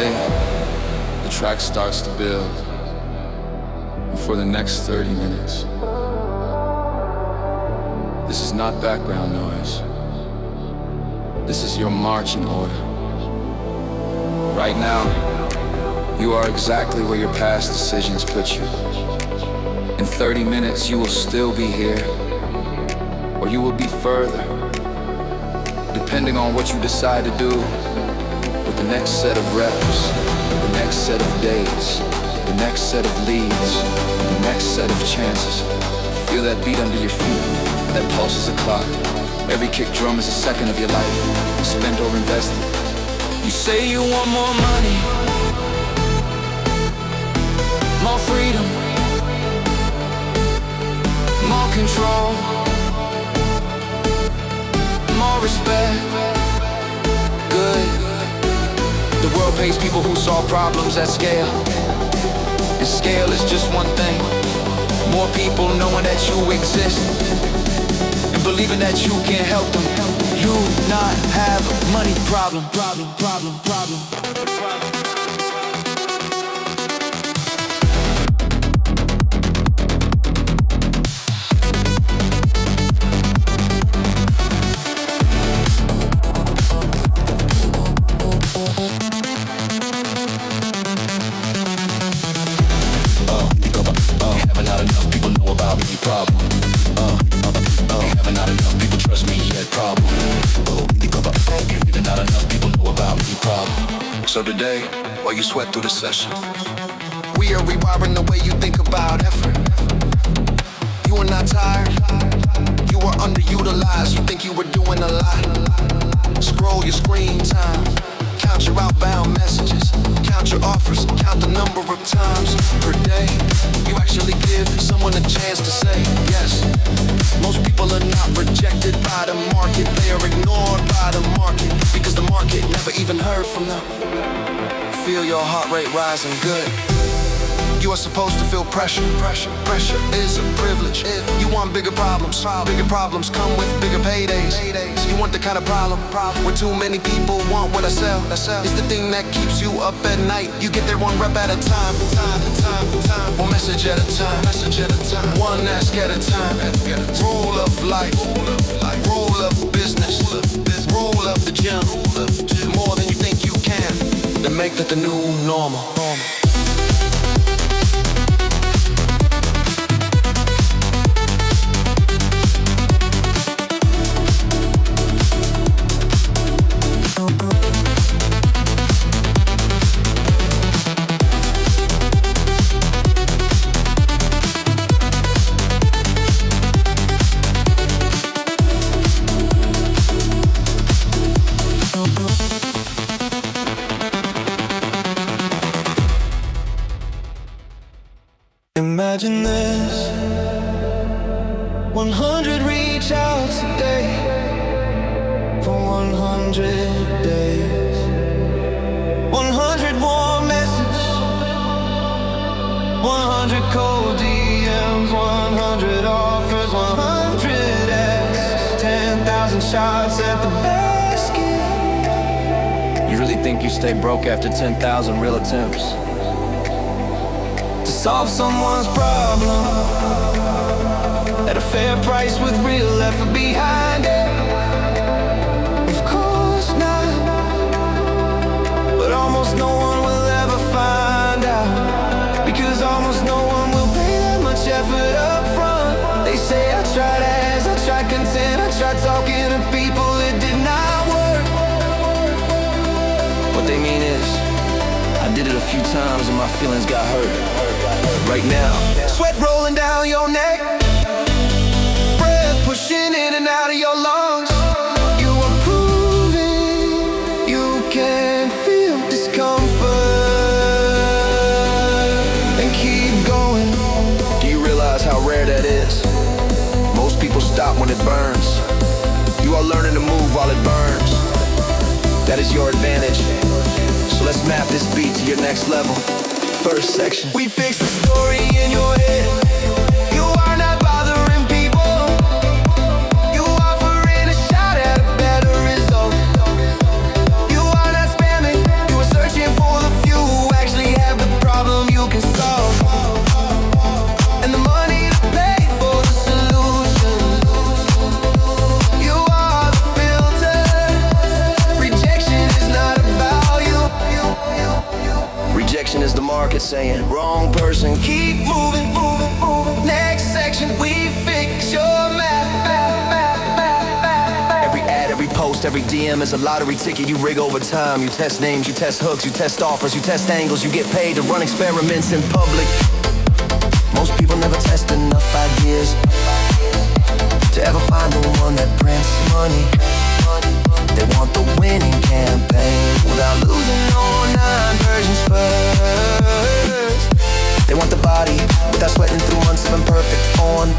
play, the track starts to build. And for the next 30 minutes, this is not background noise. This is your marching order. Right now, you are exactly where your past decisions put you. In 30 minutes, you will still be here, or you will be further, depending on what you decide to do with the next set of reps, the next set of days, the next set of leads, the next set of chances. Feel that beat under your feet, that pulse is a clock. Every kick drum is a second of your life, spent or invested. You say you want more money, more freedom, more control, more respect. Good. The world pays people who solve problems at scale, and scale is just one thing. More people knowing that you exist and believing that you can help them. You not have a money problem. So today, while you sweat through the session, we are rewiring the way you think about effort. You are not tired, you are underutilized. You think you were doing a lot. Scroll your screen time, count your outbound messages, count your offers, count the number of times per day you actually give someone a chance to say yes. Most people are not rejected by the market, they are ignored by the market, because the market never even heard from them. Feel your heart rate rising, good. You are supposed to feel pressure. Pressure is a privilege. If you want bigger problems come with bigger paydays. You want the kind of problem where too many people want what I sell. It's the thing that keeps you up at night. You get there one rep at a time. One message at a time. One ask at a time. Rule of life, rule of business, rule of the gym. More than you think you can, then make that the new normal. Imagine this, 100 reach out today for 100 days, 100 warm messages, 100 cold DMs, 100 offers, 100 asks, 10,000 shots at the basket. You really think you stay broke after 10,000 real attempts? Solve someone's problem at a fair price with real effort behind it. Of course not, but almost no one will ever find out, because almost no one will pay that much effort up front. They say I tried ads, I tried content, I tried talking to people, it did not work. What they mean is, I did it a few times and my feelings got hurt. Right now, sweat rolling down your neck, breath pushing in and out of your lungs. You are proving you can feel discomfort and keep going. Do you realize how rare that is? Most people stop when it burns. You are learning to move while it burns. That is your advantage. So let's map this beat to your next level. First section. We fix the story in your head. You are not bothering people. You offering a shot at a better result. You are not spamming. You are searching for the saying, wrong person, keep moving, moving, moving. Next section, we fix your map. Every ad, every post, every DM is a lottery ticket you rig over time. You test names, you test hooks, you test offers, you test angles. You get paid to run experiments in public. Most people never test enough ideas to ever find the one that prints money. They want the winning campaign without losing all 9 versions first. They want the body without sweating through months of imperfect on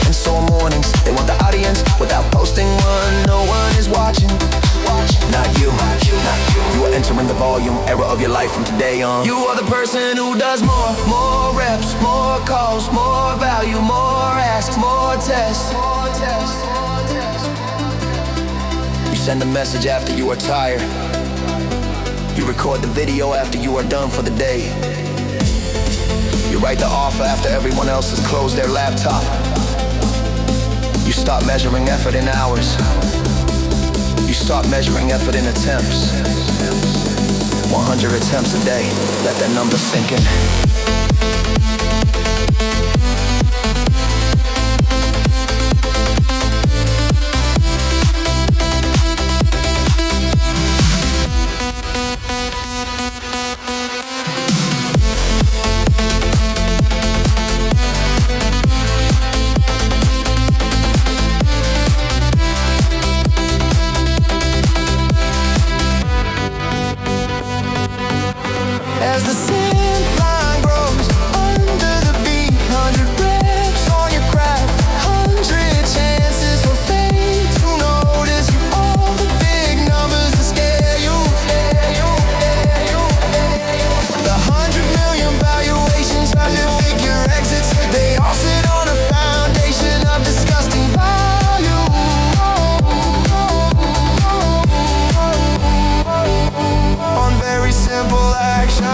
and sore mornings. They want the audience without posting one. No one is watching. Not you. You are entering the volume era of your life from today on. You are the person who does more reps, more calls, more value, more asks, more tests. You send a message after you are tired. You record the video after you are done for the day. You write the offer after everyone else has closed their laptop. You start measuring effort in hours. You start measuring effort in attempts. 100 attempts a day. Let that number sink in. As the sand line grows under the beat, 100 reps on your craft, 100 chances for fate to notice you. All the big numbers that scare you. The 100 million valuations, 100-figure exits, they all sit on a foundation of disgusting value. On very simple action.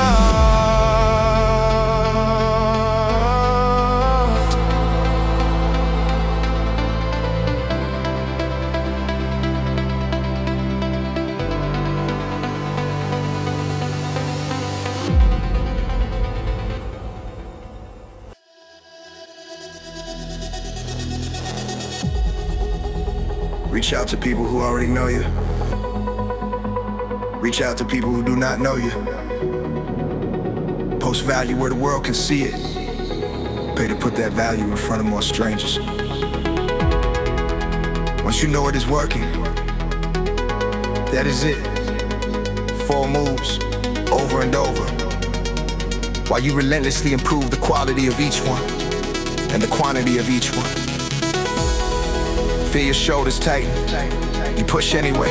Reach out to people who already know you. Reach out to people who do not know you. Post value where the world can see it. Pay to put that value in front of more strangers. Once you know it is working, that is it. 4 moves, over and over, while you relentlessly improve the quality of each one and the quantity of each one. Feel your shoulders tighten. You push anyway.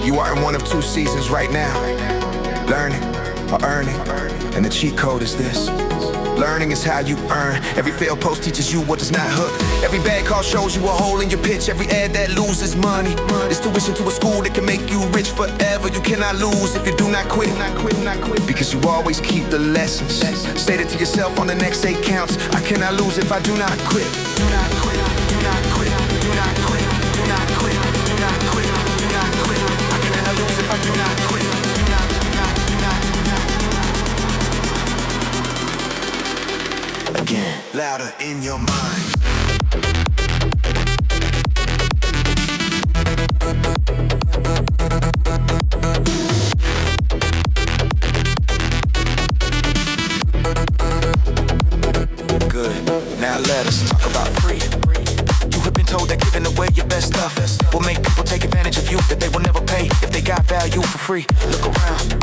You are in one of 2 seasons right now. Learning or earning. And the cheat code is this. Learning is how you earn. Every failed post teaches you what does not hook. Every bad call shows you a hole in your pitch. Every ad that loses money is tuition to a school that can make you rich forever. You cannot lose if you do not quit. Because you always keep the lessons. Say that to yourself on the next 8 counts. I cannot lose if I do not quit. Do not quit. Do not quit. Do not quit. Do not quit. Do not quit. Do not quit. I cannot lose if I do not quit. Do not. Again, louder in your mind. Good. Now let us talk about freedom. You have been told that giving away your best stuff will make people take advantage of you, that they will never pay if they got value for free. Look around.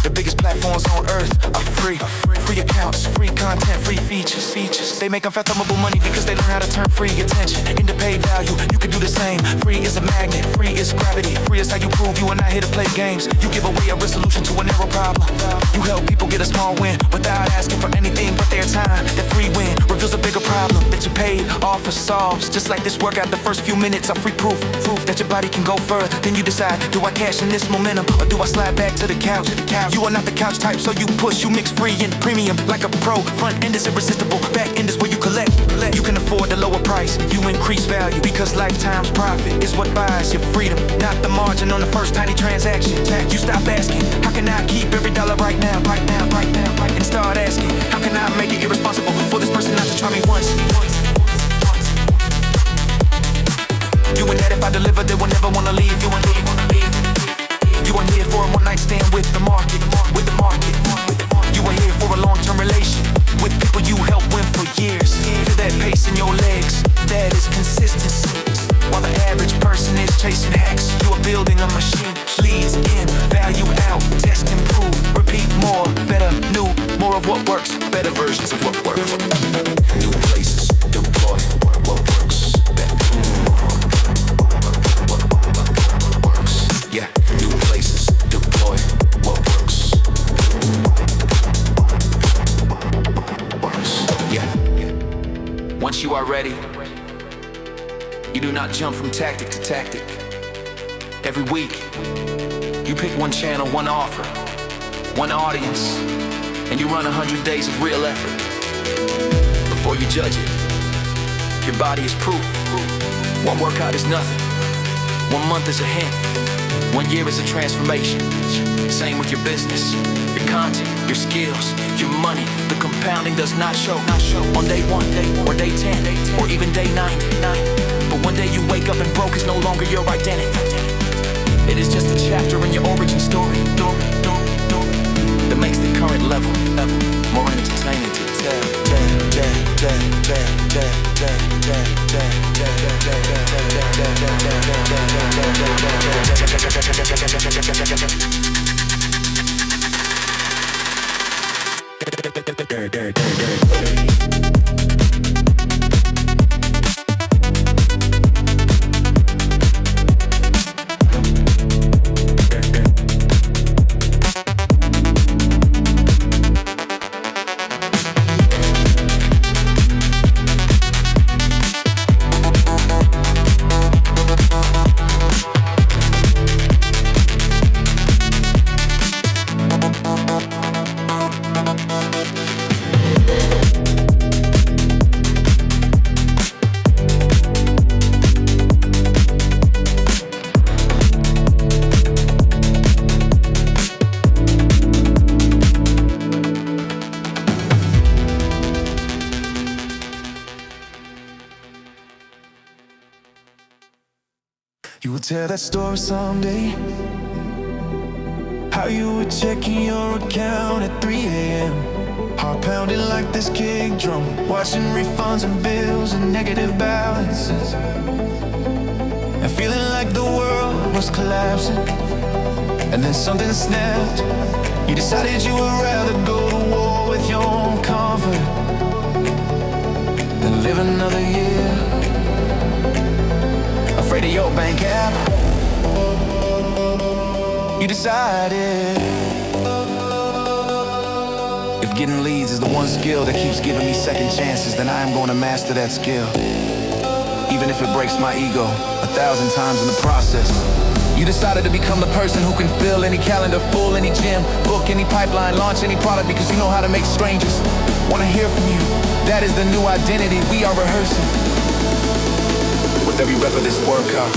The biggest platforms on earth are free. Free accounts, free content, free features. They make unfathomable money because they learn how to turn free attention into paid value. You can do the same. Free is a magnet, free is gravity. Free is how you prove you are not here to play games. You give away a resolution to a narrow problem. You help people get a small win without asking for anything but their time. That free win reveals a bigger problem that you paid offer solves. Just like this workout, the first few minutes are free proof that your body can go further. Then you decide, do I cash in this momentum or do I slide back to the couch? You are not the couch type, so you push, you mix free and premium like a pro. Front end is irresistible, back end is where you collect. You can afford the lower price, you increase value because lifetime's profit is what buys your freedom, not the margin on the first tiny transaction. You stop asking, how can I keep every dollar right now, right now, right now, right now? start asking, how can I make it irresponsible for this person not to try me once? You and that if I deliver, they will never wanna leave. You and leave. You are here for a one-night stand with the market. You are here for a long-term relation with people you helped win for years. Feel that pace in your legs, that is consistency. While the average person is chasing hacks, you are building a machine. Leads in, value out, test, improve, repeat more, better, new, more of what works, better versions of what works. New places, deploy what works. Yeah, new places, deploy what works. Yeah. Once you are ready, you do not jump from tactic to tactic. Every week, you pick one channel, one offer, one audience, and you run 100 days of real effort. Before you judge it, your body is proof. One workout is nothing. 1 month is a hint. 1 year is a transformation. Same with your business, your content, your skills, your money. The compounding does not show on day 1, or day 10, or even day 99. But one day you wake up and broke is no longer your identity. It is just a chapter in your origin story that makes the current level more entertaining to tell. You will tell that story someday. How you were checking your account at 3 a.m. Heart pounding like this kick drum, watching refunds and bills and negative balances, and feeling like the world was collapsing. And then something snapped. You decided you would rather go to war with your own comfort than live another year afraid of your bank app. You decided if getting leads is the one skill that keeps giving me second chances, then I am going to master that skill, even if it breaks my ego 1,000 times in the process. You decided to become the person who can fill any calendar, full any gym, book any pipeline, launch any product, because you know how to make strangers wanna hear from you. That is the new identity we are rehearsing with every rep of this workout.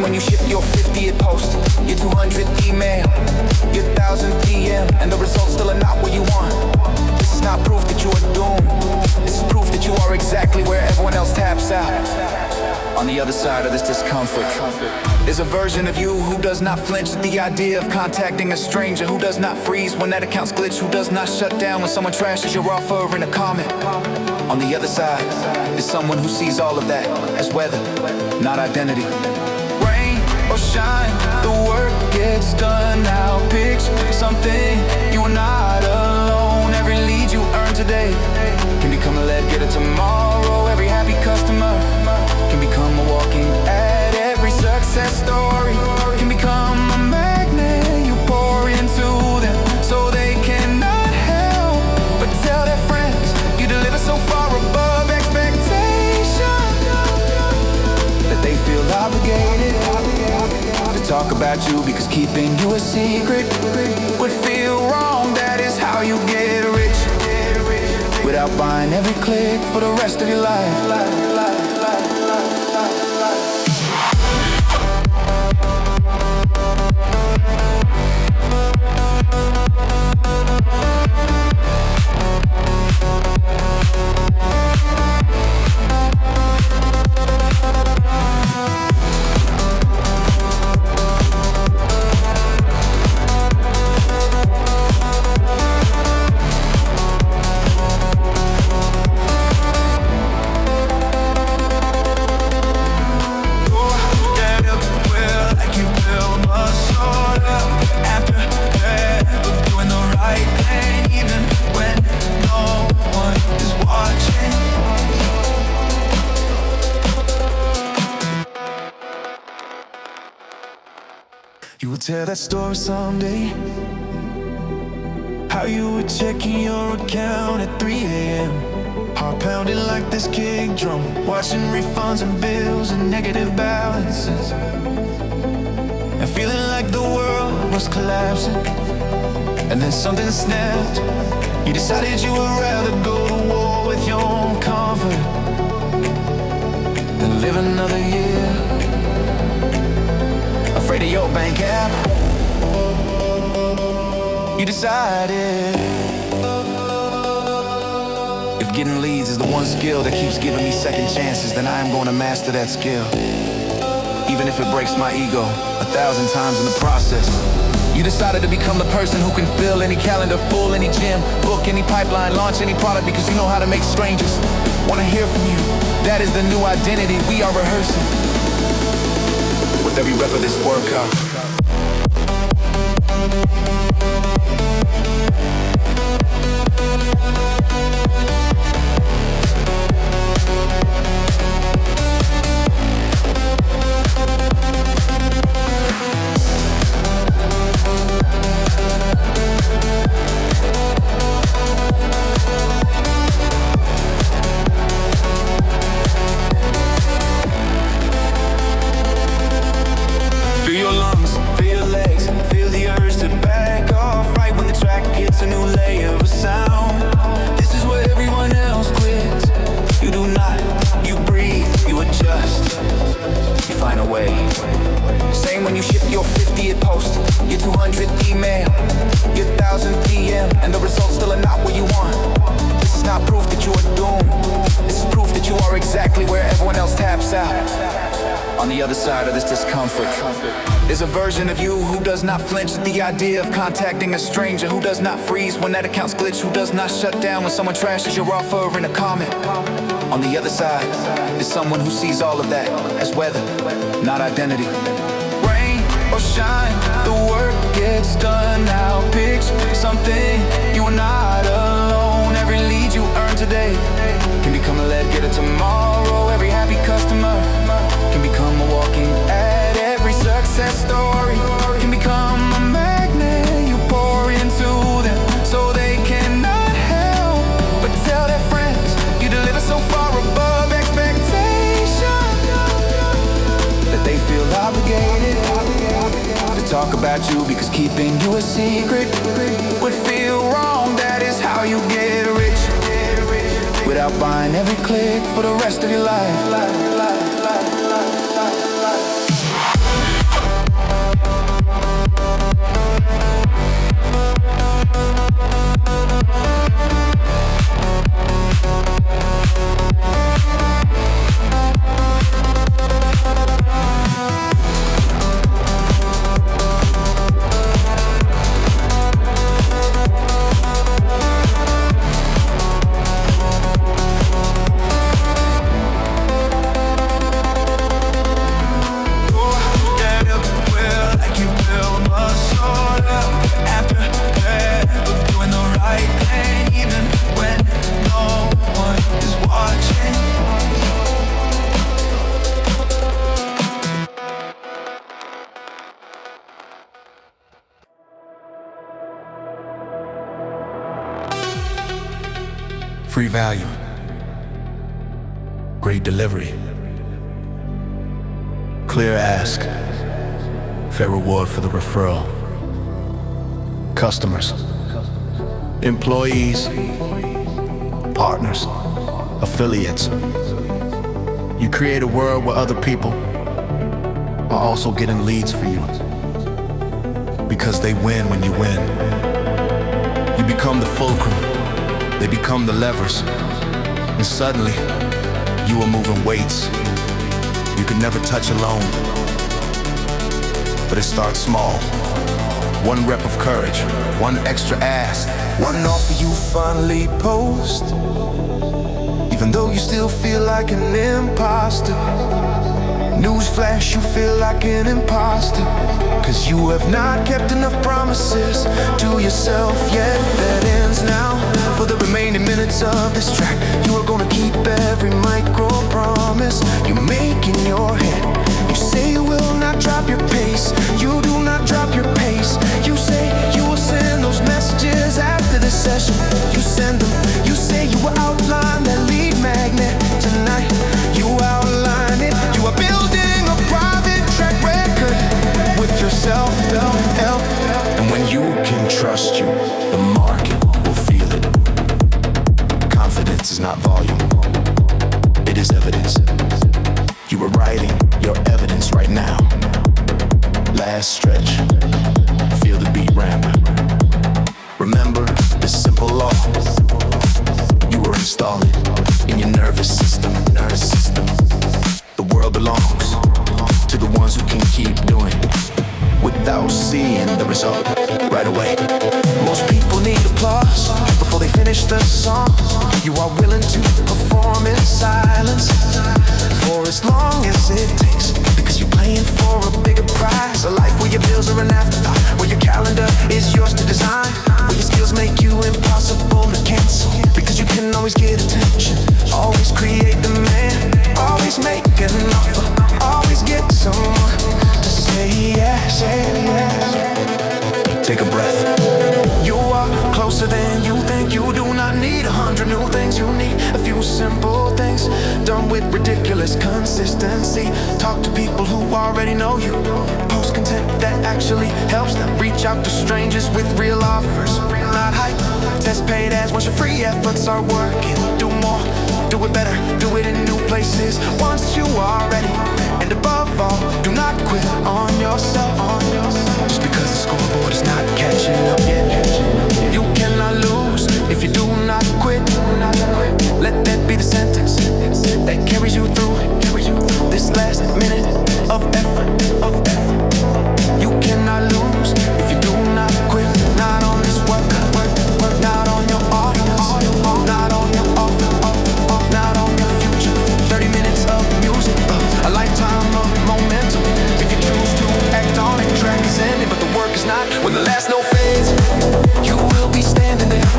When you shift your 50th post, your 200th email, your 1000th DM, and the results still are not what you want. This is not proof that you are doomed. This is proof that you are exactly where everyone else taps out. On the other side of this discomfort is a version of you who does not flinch at the idea of contacting a stranger, who does not freeze when that account's glitch, who does not shut down when someone trashes your offer in a comment. On the other side is someone who sees all of that as weather, not identity. Or shine, the work gets done now. Picture something, you are not alone. Every lead you earn today about you because keeping you a secret would feel wrong. That is how you get rich, without buying every click for the rest of your life. You will tell that story someday, how you were checking your account at 3 a.m. Heart pounding like this kick drum, watching refunds and bills and negative balances, and feeling like the world was collapsing. And then something snapped. You decided you would rather go to war with your own comfort than live another year afraid of your bank app. You decided if getting leads is the one skill that keeps giving me second chances, then I am going to master that skill, even if it breaks my ego 1,000 times in the process. You decided to become the person who can fill any calendar, full any gym, book any pipeline, launch any product because you know how to make strangers wanna hear from you. That is the new identity we are rehearsing with every rep of this workout. There's a version of you who does not flinch at the idea of contacting a stranger, who does not freeze when that account's glitch, who does not shut down when someone trashes your offer in a comment. On the other side is someone who sees all of that as weather, not identity. Rain or shine, the work gets done now. Pitch something, you are not alone. Every lead you earn today can become a lead getter tomorrow. Every happy customer can become a walking ad. Every success story can become a magnet you pour into them, so they cannot help but tell their friends you deliver so far above expectation that they feel obligated to talk about you because keeping you a secret would feel wrong. That is how you get rich, without buying every click for the rest of your life. Free value, great delivery, clear ask, fair reward for the referral. Customers, employees, partners, affiliates. You create a world where other people are also getting leads for you. Because they win when you win. You become the fulcrum, they become the levers. And suddenly, you are moving weights you could never touch alone. But it starts small. One rep of courage, one extra ask, one offer you finally post, even though you still feel like an imposter. Newsflash, you feel like an imposter, 'cause you have not kept enough promises to yourself yet. That ends now. For the remaining minutes of this track, you are gonna keep every micro promise you make in your head. You say you will not drop your pace, you do not drop your pace. You say you will send those messages after the session. You send them, you say you will outline that lead magnet tonight. You outline it, you are building a private track record with yourself. And when you can trust you, the market will feel it. Confidence is not volume, it is evidence. You are writing your evidence right now. Last stretch, feel the beat ramp. Remember this simple law. You will install it in your nervous system. The world belongs to the ones who can keep doing without seeing the result right away. Most people need applause before they finish the song. You are willing to perform in silence for as long as it takes, because you're playing for a bigger prize. A life where your bills are an afterthought, where your calendar is yours to design, where your skills make you impossible to cancel, because you can always get attention, always create demand, always make an offer, always get someone to say yes. Take a breath. You are closer than you think. You do not need 100 new things. You need a few simple things done with ridiculous consistency. Talk to people who already know you. Post content that actually helps them. Reach out to strangers with real offers, not hype. Test paid ads once your free efforts are working. Do more, do it better, do it in new places once you are ready. And above all, do not quit on yourself. Just because the scoreboard is not catching up yet. You cannot lose if you do not quit. Let that be the sentence that carries you through this last minute of effort. You cannot lose if you do not quit. Not on this work, not on your audience, not on your offer, not on your future. 30 minutes of music, a lifetime of momentum. If you choose to act on it, track is ending, but the work is not. When the last note fades, you will be standing there,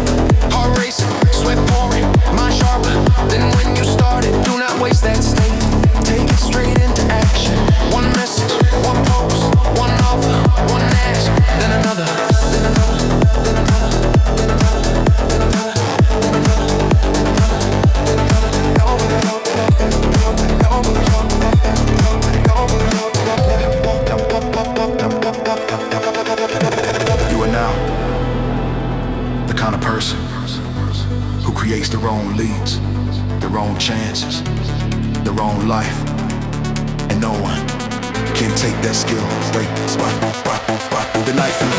heart racing, sweat pouring, mind sharper than when you started. Do not waste that state, take it straight into action. One message, one post, one offer, one ask, then another, then another, then another, then another, then another, then another, then another, then another. You are now the kind of person who creates their own leads, their own chances, their own life, and no one can take that skill. Wait, spot, the knife in me.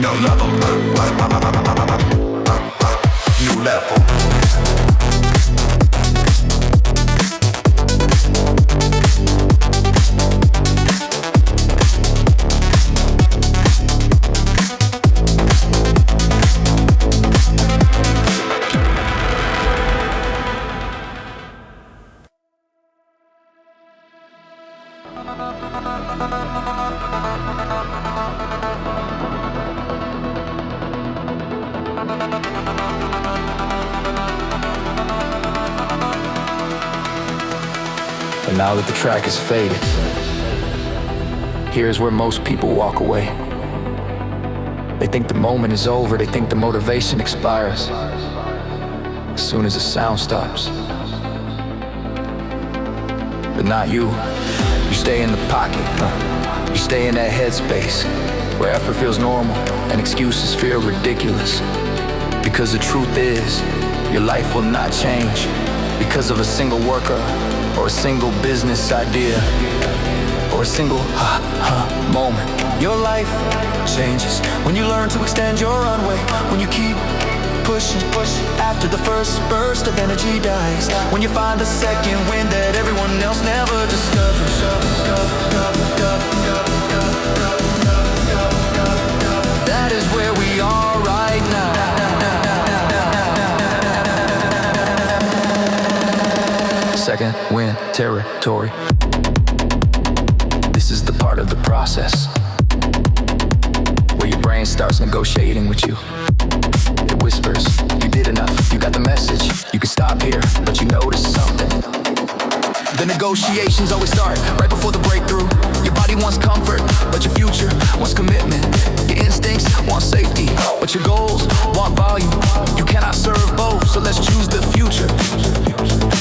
No level, new level. But now that the track is faded, here's where most people walk away. They think the moment is over, they think the motivation expires as soon as the sound stops. But not you. You stay in the pocket, You stay in that headspace where effort feels normal and excuses feel ridiculous. Because the truth is, your life will not change because of a single worker or a single business idea or a single moment. Your life changes when you learn to extend your runway, when you keep pushing after the first burst of energy dies, when you find the second wind that everyone else never discovers. That is where we are right now. Second wind territory. This is the part of the process where your brain starts negotiating with you. It whispers, you did enough, you got the message. You can stop here, but you notice something. The negotiations always start right before the breakthrough. Your body wants comfort, but your future wants commitment. Your instincts want safety, but your goals want volume. You cannot serve both, so let's choose the future.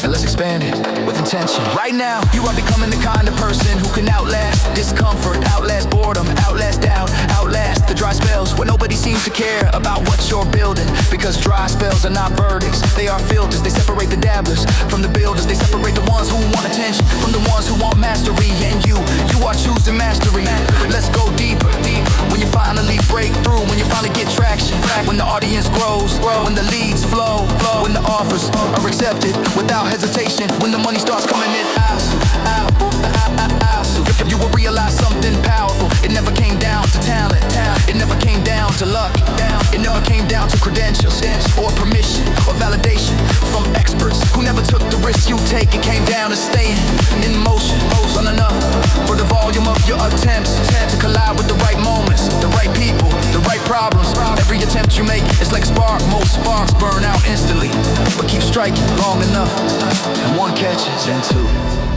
And let's expand it with intention. Right now, you are becoming the kind of person who can outlast discomfort, outlast boredom, outlast doubt, outlast the dry spells where nobody seems to care about what you're building. Because dry spells are not verdicts, they are filters. They separate the dabblers from the builders. They separate the ones who want attention from the ones who want mastery. And you are choosing mastery. Let's go deeper. When you finally break through, when you finally get traction, when the audience grows, when the leads flow, when the offers are accepted without hesitation, when the money starts coming in out. You will realize something powerful. It never came down to talent. It never came down to luck. It never came down to credentials or permission or validation from experts who never took the risk you take. It came down to staying in motion, on enough for the volume of your attempts to collide with the right moments, the right people, the right problems. Every attempt you make is like a spark. Most sparks burn out instantly, but keep striking long enough, and one catches, then two,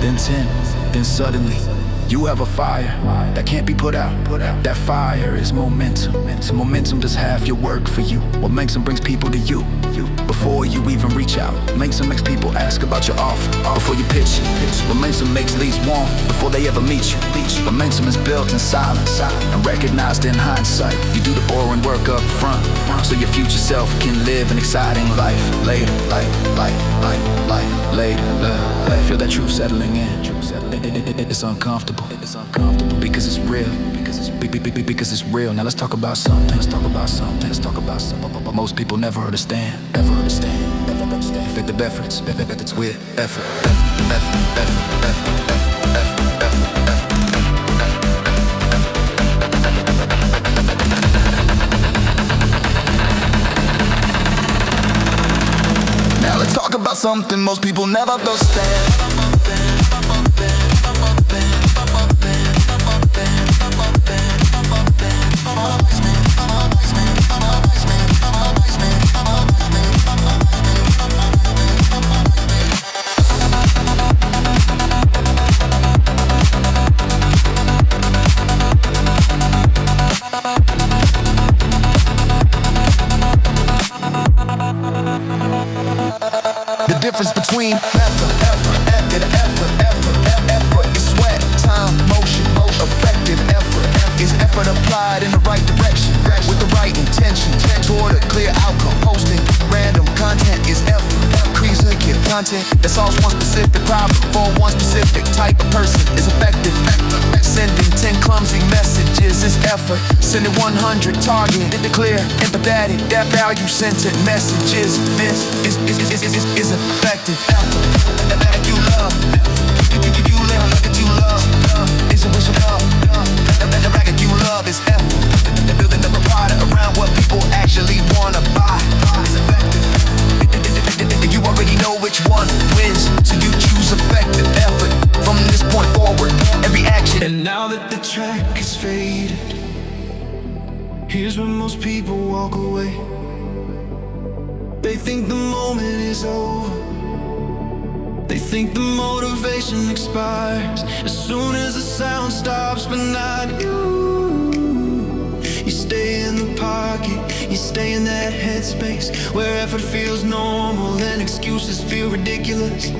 then 10, then suddenly you have a fire that can't be put out. That fire is momentum. So momentum does half your work for you. What makes them brings people to you before you even reach out. Makes them makes people ask about your offer before you pitch. Momentum makes leads warm before they ever meet you. Momentum is built in silence and recognized in hindsight. You do the boring work up front so your future self can live an exciting life later. Later. Feel that truth settling in. It's uncomfortable. Because it's real. Because it's real. Now let's talk about something. But most people never understand. Effective efforts with effort. Now let's talk about something most people never understand. The difference between effort is sweat, time, motion. Effective effort is effort applied in the right direction with the right intention toward a clear outcome. Posting random content is effort. Creative content that solves one specific problem for one specific type of person is effective. Sending 10 clumsy messages is effort. Sending 100 targeted, clear, empathetic, that value-centered messages. This is effective effort. That you love. You live like that you love. Is a wish of love. The racket you love is effort. Building up a product around what people actually wanna buy is effective. You already know which one wins, so you choose effective effort. From this point forward, every action. And now that the track is faded, here's where most people walk away. They think the moment is over, They think the motivation expires as soon as the sound stops, but not you. You stay in the pocket, you stay in that headspace where effort feels normal and excuses feel ridiculous.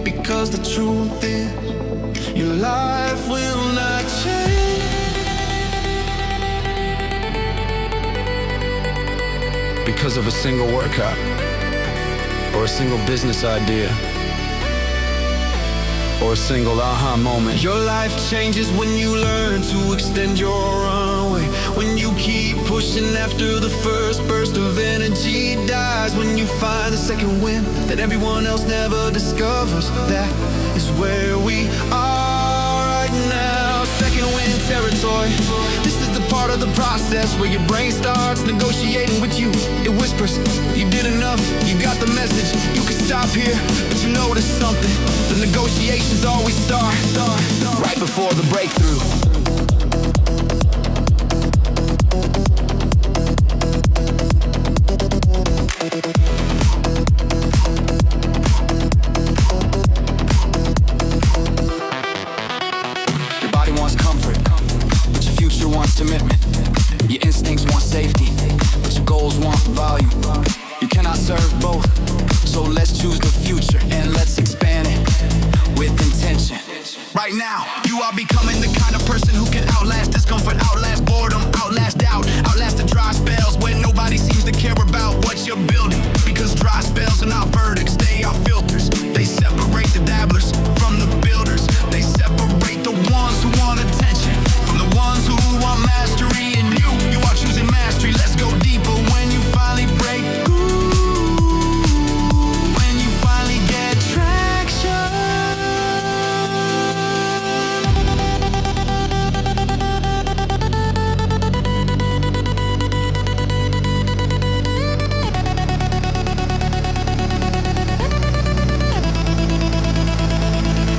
Because the truth is, your life will not change because of a single workout or a single business idea or a single aha moment. Your life changes when you learn to extend your runway, when you keep pushing after the first burst of energy dies, when you find the second wind that everyone else never discovers. That is where we are right now. Second wind territory. This is the part of the process where your brain starts negotiating with you. It whispers, you did enough, you got the message. You can stop here, but you notice something. The negotiations always start right before the breakthrough. Your body wants comfort, but your future wants commitment. Your instincts want safety, but your goals want volume. You cannot serve both, so let's choose the future and let's expand it with intention. Right now, you are becoming the kind of person who can outlast discomfort, outlast boredom, outlast doubt, outlast the dry spells where nobody seems to care about what you're building. Because dry spells are not verdicts, they are filters. They separate the dabblers from the builders. They separate the ones who want attention from the ones who want mastery. And you are choosing mastery. Let's go deeper when you finally break through. When you finally get traction.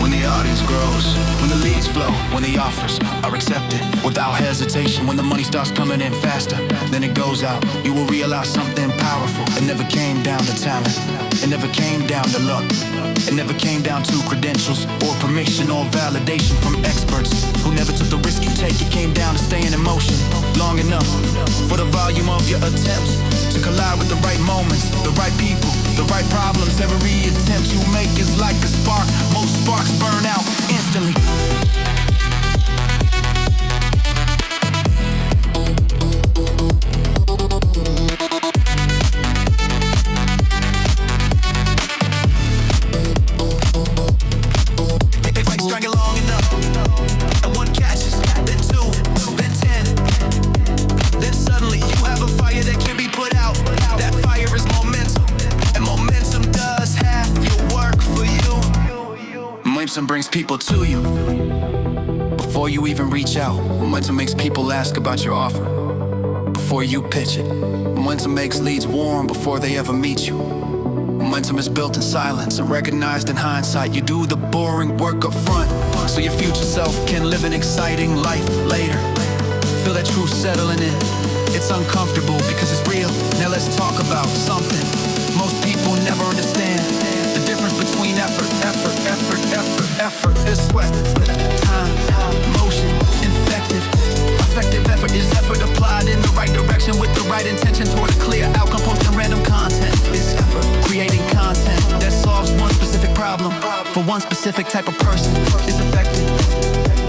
When the audience grows, when the leads flow, when the offers are accepted without hesitation, when the money starts coming in faster than it goes out, you will realize something powerful. It never came down to talent, it never came down to luck, it never came down to credentials or permission or validation from experts who never took the risk you take. It came down to staying in motion long enough for the volume of your attempts to collide with the right moments, the right people, the right problems. Every attempt you make is like a spark. Most sparks burn out instantly. If I strike it long enough, and one catches, then two, then 10, then suddenly you have a fire that can be put out. That fire is momentum, and momentum does half your work for you. Momentum brings people to you before you even reach out. Momentum makes people ask about your offer before you pitch it. Momentum makes leads warm before they ever meet you. Momentum is built in silence and recognized in hindsight. You do the boring work up front so your future self can live an exciting life later. Feel that truth settling in. It's uncomfortable because it's real. Now let's talk about something most people never understand. The difference between effort is sweat, time, motion, effective effort is effort applied in the right direction with the right intention toward a clear outcome. Posting random content is effort. Creating content that solves one specific problem for one specific type of person is effective.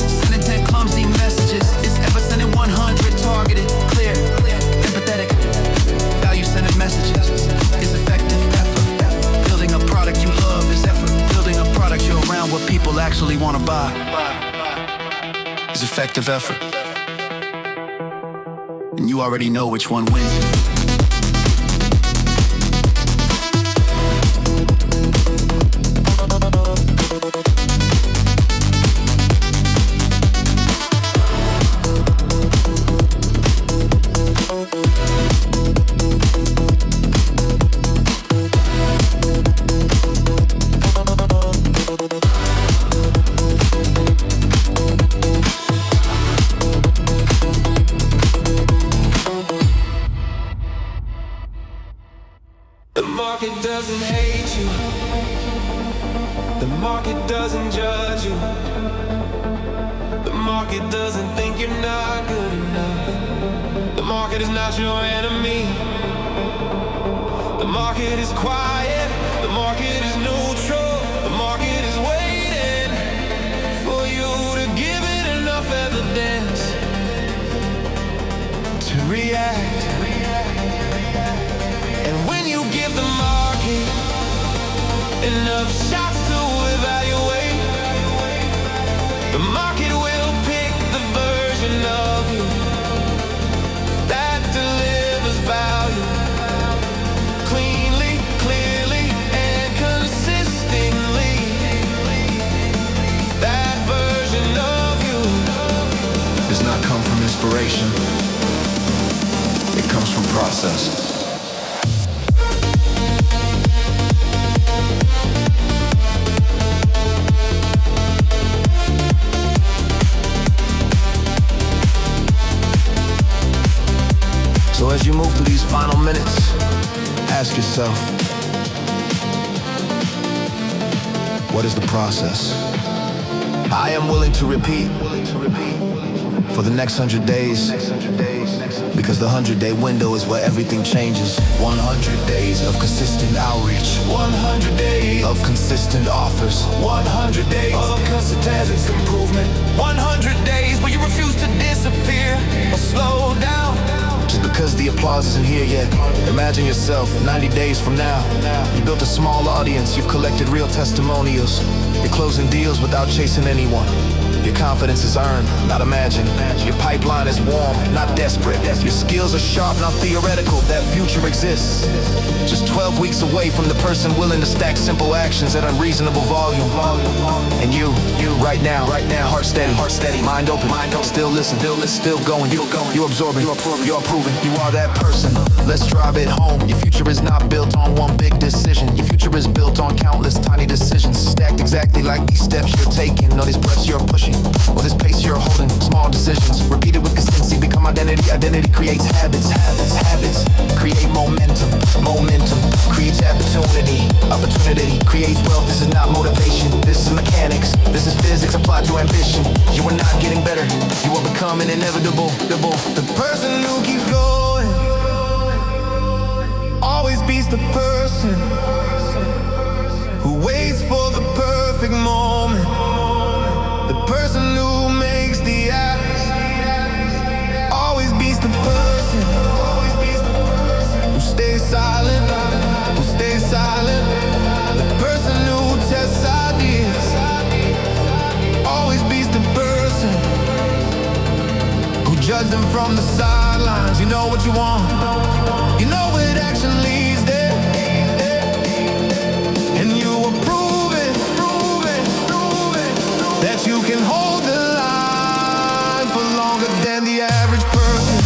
Sending 10 clumsy messages is effort. Sending 100 targeted, clear, empathetic, value-centered messages is effective effort. Building a product you love is effort. Building a product you're around what people actually want to buy is effective effort. And you already know which one wins. The market doesn't hate you. The market doesn't judge you. The market doesn't think you're not good enough. The market is not your enemy. The market is quiet. The market is neutral. The market is waiting for you to give it enough evidence to react. And when you give the market enough shots to evaluate, the market will pick the version of you that delivers value cleanly, clearly, and consistently. That version of you does not come from inspiration. It comes from process. So as you move through these final minutes, ask yourself, what is the process? I am willing to repeat for the next 100 days, because the 100-day window is where everything changes. 100 days of consistent outreach, 100 days of consistent offers, 100 days of consistent improvement, 100 days where you refuse to disappear or slow down. Just because the applause isn't here yet, imagine yourself 90 days from now. You built a small audience, you've collected real testimonials. You're closing deals without chasing anyone. Your confidence is earned, not imagined. Your pipeline is warm, not desperate. Your skills are sharp, not theoretical. That future exists. Just 12 weeks away from the person willing to stack simple actions at unreasonable volume. And you, right now, heart steady, mind open, still listen, still going, you're absorbing, you're approving, you are that person. Let's drive it home. Your future is not built on one big decision. Your future is built on countless tiny decisions, stacked exactly like these steps you're taking, or these breaths you're pushing, or this pace you're holding. Small decisions, repeated with consistency, become identity. Identity creates habits. Create momentum creates opportunity creates wealth. This is not motivation, this is mechanics. This is physics applied to ambition. You are not getting better, you are becoming inevitable. The person who keeps going always beats the person who waits for the perfect moment. The person who makes the ask always beats the person who stays silent, The person who tests ideas always beats the person who judges them from the sidelines. You know what you want, you know it action leads there, and you are proving that you can hold the line for longer than the average person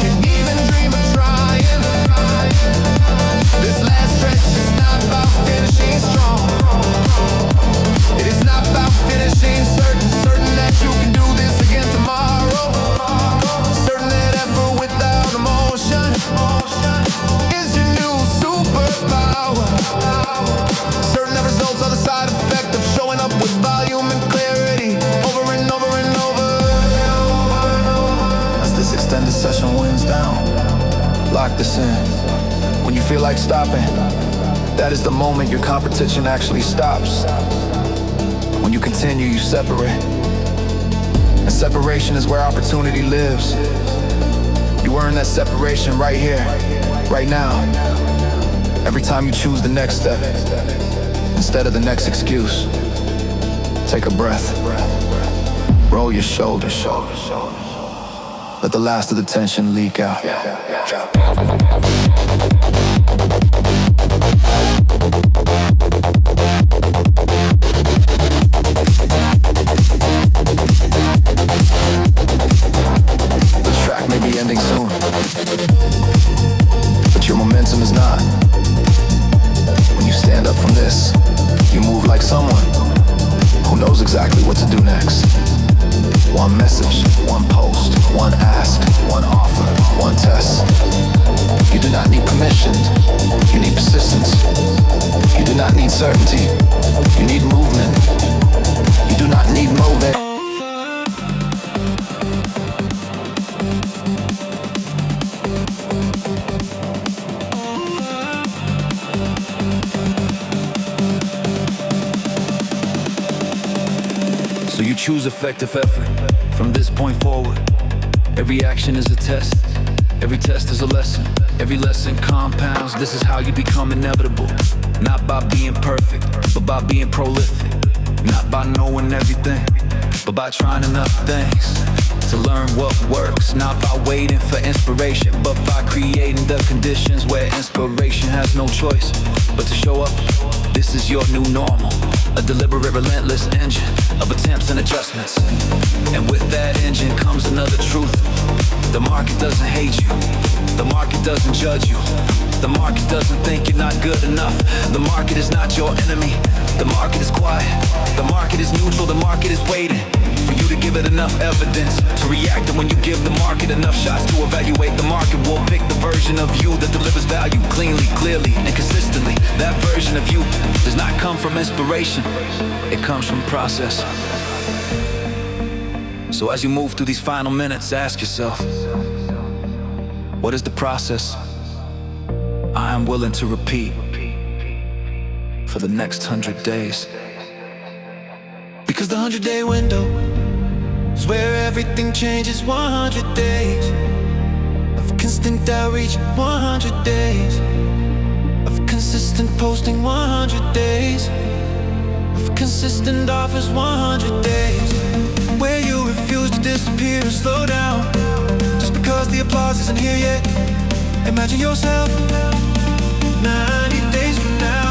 can even dream of trying. This last stretch is not about finishing strong. It is not about finishing certain that you can do this again tomorrow. Certain that effort without emotion is your new superpower. Certain that results are the side effect of showing up with volume and clarity over and over and over. As this extended session winds down, lock this in. When you feel like stopping, that is the moment your competition actually stops. When you continue, you separate. And separation is where opportunity lives. You earn that separation right here, right now. Every time you choose the next step instead of the next excuse. Take a breath. Roll your shoulders. Let the last of the tension leak out. The track may be ending soon, but your momentum is not. When you stand up from this, you move like someone who knows exactly what to do next. one message, one post, one ask, one offer, one test. You do not need permission, you need persistence. You do not need certainty, you need movement. You do not need motive. So you choose effective effort. From this point forward, every action is a test. Every test is a lesson. Every lesson compounds. This is how you become inevitable. Not by being perfect, but by being prolific. Not by knowing everything, but by trying enough things to learn what works. Not by waiting for inspiration, but by creating the conditions where inspiration has no choice but to show up. This is your new normal. A deliberate, relentless engine of attempts and adjustments. And with that engine comes another truth. The market doesn't hate you. The market doesn't judge you. The market doesn't think you're not good enough. The market is not your enemy. The market is quiet. The market is neutral. The market is waiting for you to give it enough evidence to react. And when you give the market enough shots to evaluate, the market will pick the version of you that delivers value cleanly, clearly, and consistently. That version of you does not come from inspiration. It comes from process. So as you move through these final minutes, ask yourself, what is the process I am willing to repeat for the next 100 days? Because the 100-day window is where everything changes. 100 days of constant outreach. 100 days of consistent posting. 100 days of consistent offers. 100 days where you refuse to disappear and slow down just because the applause isn't here yet. Imagine yourself 90 days from now.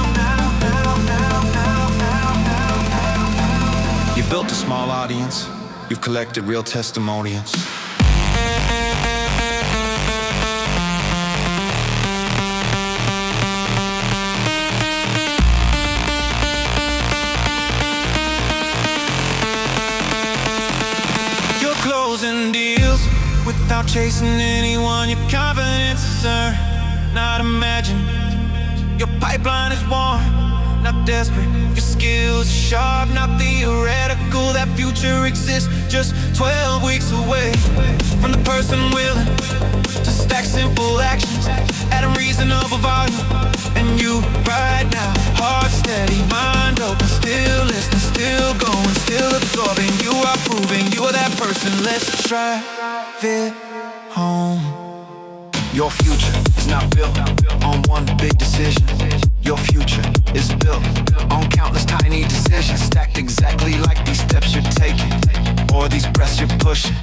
You've built a small audience. You've collected real testimonials. You're closing deals without chasing anyone. Your confidence is earned, not imagined. Your pipeline is warm, not desperate. Your skills are sharp, not theoretical. That future exists just 12 weeks away from the person willing to stack simple actions at a reasonable volume. And you right now, heart steady, mind open, still listening, still going, still absorbing. You are proving you are that person. Let's drive it home. Your future is not built on one big decision. Your future is built on countless tiny decisions, stacked exactly like these steps you're taking, or these breaths you're pushing,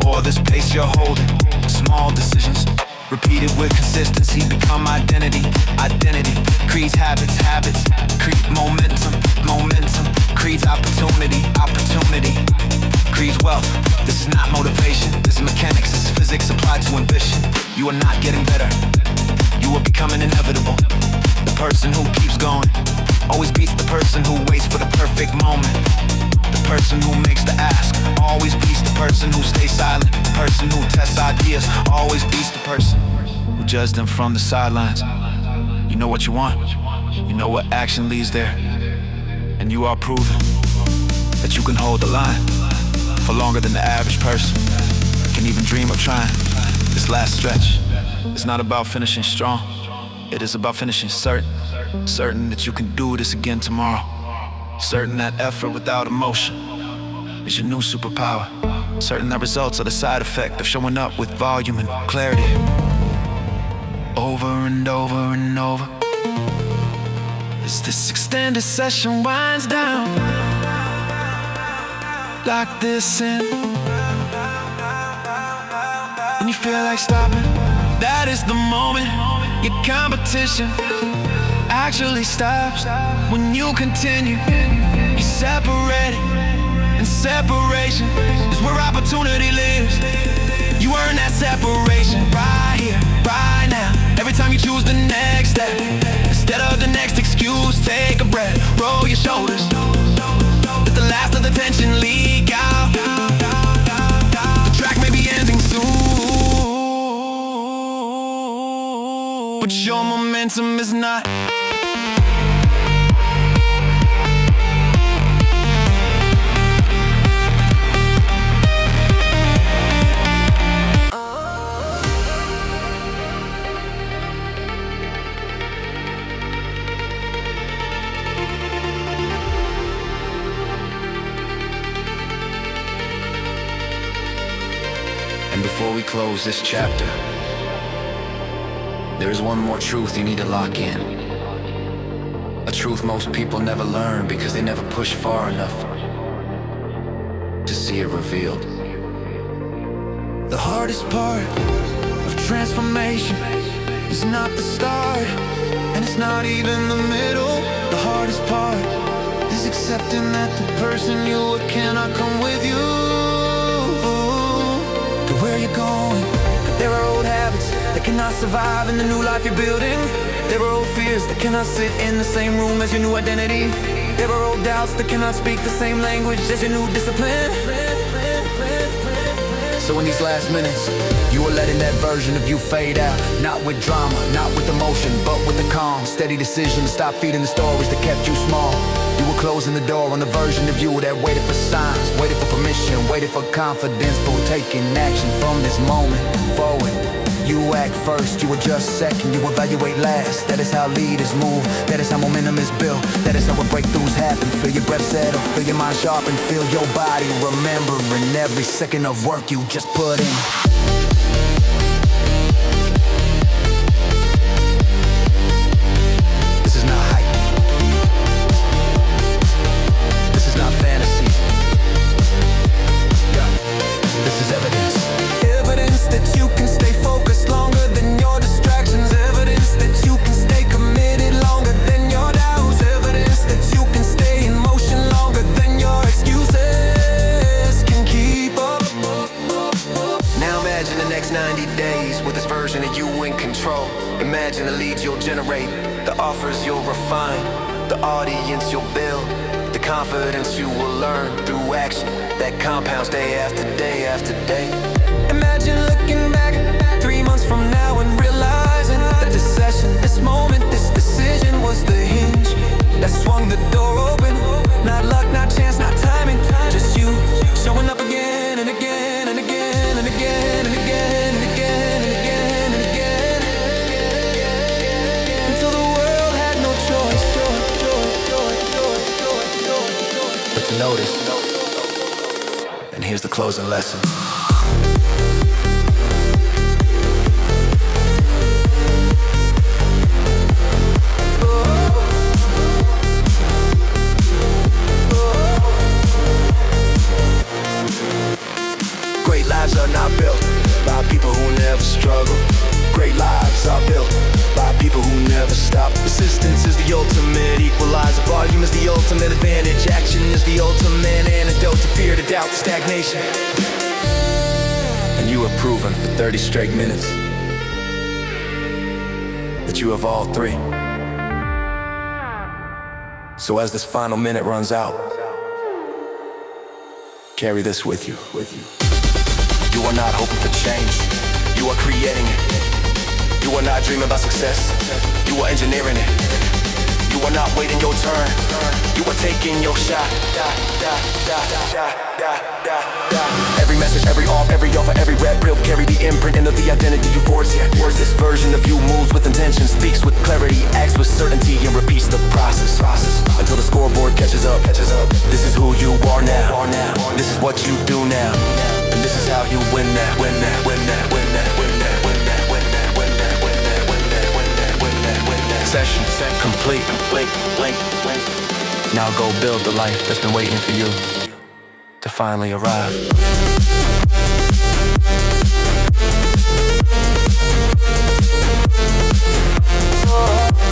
or this pace you're holding. Small decisions repeated with consistency become identity. Identity creates habits. Habits create momentum. Momentum creates opportunity. Opportunity creates wealth. This is not motivation. This is mechanics. This is physics applied to ambition. You are not getting better. You are becoming inevitable. The person who keeps going always beats the person who waits for the perfect moment. The person who makes the ask always beats the person who stays silent. The person who tests ideas always beats the person who judges them from the sidelines. You know what you want. You know what action leads there. And you are proving that you can hold the line for longer than the average person can even dream of trying. This last stretch is not about finishing strong. It is about finishing certain. Certain that you can do this again tomorrow. Certain that effort without emotion is your new superpower. Certain that results are the side effect of showing up with volume and clarity. Over and over and over, as this extended session winds down, lock this in. When you feel like stopping, that is the moment. Your competition actually stops when you continue. You're separated, and separation is where opportunity lives. You earn that separation right here, right now. Every time you choose the next step, instead of the next excuse, take a breath, roll your shoulders, let the last of the tension leak out. momentum is not. And before we close this chapter, there is one more truth you need to lock in. A truth most people never learn because they never push far enough to see it revealed. The hardest part of transformation is not the start, and it's not even the middle. The hardest part is accepting that the person you were cannot come with you to where you're going. There are old habits that cannot survive in the new life you're building. There are old fears that cannot sit in the same room as your new identity. There are old doubts that cannot speak the same language as your new discipline. So in these last minutes, you are letting that version of you fade out. Not with drama, not with emotion, but with the calm, steady decision to stop feeding the stories that kept you small. You were closing the door on the version of you that waited for signs, waited for permission, waited for confidence, for taking action from this moment forward. You act first, you adjust second, you evaluate last. That is how leaders move, that is how momentum is built, that is how breakthroughs happen. Feel your breath settle, feel your mind sharpen, feel your body remembering every second of work you just put in. This is not hype. This is not fantasy. This is evidence. Evidence that you can stay focused longer than your distractions. Evidence that you can stay committed longer than your doubts. Evidence that you can stay in motion longer than your excuses can keep up. Now imagine the next 90 days with this version of you in control. Imagine the leads you'll generate, the offers you'll refine, the audience you'll build, the confidence you will learn through action that compounds day after day after day. Imagine looking back 3 months from now and realizing that this session, this moment, this decision was the hinge that swung the door open. Not luck, not chance, not timing, just you showing up again and again and again and again and again and again and again and again until the world had no choice But to notice, and here's the closing lesson. Great lives are not built by people who never struggle. Great lives are built by people who never stop. Persistence is the ultimate equalizer. Volume is the ultimate advantage. Action is the ultimate antidote to fear, to doubt, to stagnation. And you have proven for 30 straight minutes that you have all three. So as this final minute runs out, carry this with you. You are not hoping for change, you are creating it. You are not dreaming about success, you are engineering it. You are not waiting your turn, you are taking your shot. Every message, every off, every offer, every rep will carry the imprint and of the identity you forge. This version of you moves with intention, speaks with clarity, acts with certainty, and repeats the process until the scoreboard catches up. This is who you are now. This is what you do now. And this is how you win that. Session complete. Now go build the life that's been waiting for you to finally arrive. Oh.